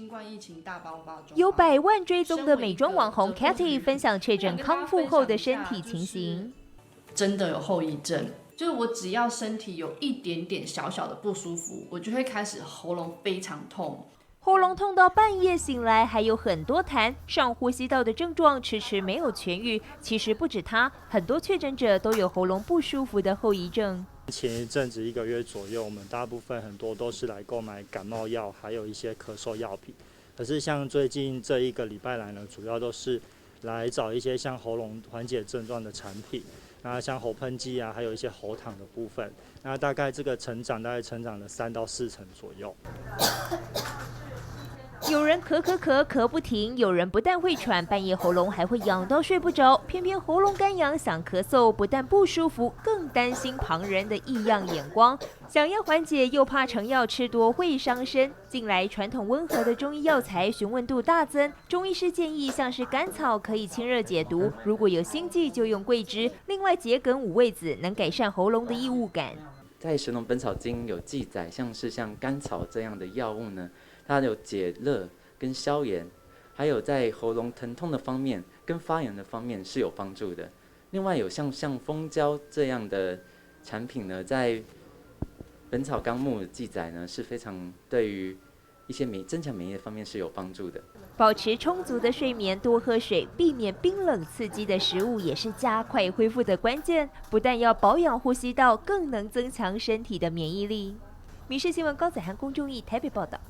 新冠疫情大爆发中，有100万追踪的美妆网红 Katy 分享确诊康复后的身体情形，真的有后遗症。就是我只要身体有一点点小小的不舒服，我就会开始喉咙非常痛。喉咙痛到半夜醒来，还有很多痰，上呼吸道的症状迟迟没有痊愈。其实不止他，很多确诊者都有喉咙不舒服的后遗症。前一阵子1个月左右，我们大部分很多都是来购买感冒药，还有一些咳嗽药品。可是像最近这1个礼拜来呢，主要都是来找一些像喉咙缓解症状的产品。那像喉喷剂啊，还有一些喉糖的部分，那大概这个成长了3到4成左右。有人咳不停，有人不但会喘，半夜喉咙还会痒到睡不着。偏偏喉咙干痒想咳嗽，不但不舒服，更担心旁人的异样眼光。想要缓解，又怕成药吃多会伤身。近来传统温和的中医药材询问度大增，中医师建议像是甘草可以清热解毒，如果有心悸就用桂枝，另外桔梗、五味子能改善喉咙的异物感。在《神农本草经》有记载，像甘草这样的药物呢，它有解热跟消炎，还有在喉咙疼痛的方面跟发炎的方面是有帮助的。另外有像蜂胶这样的产品呢，在《本草纲目》记载呢，是非常对于一些增强免疫的方面是有帮助的。保持充足的睡眠，多喝水，避免冰冷刺激的食物，也是加快恢复的关键。不但要保养呼吸道，更能增强身体的免疫力。民视新闻高载涵、龚仲义台北报道。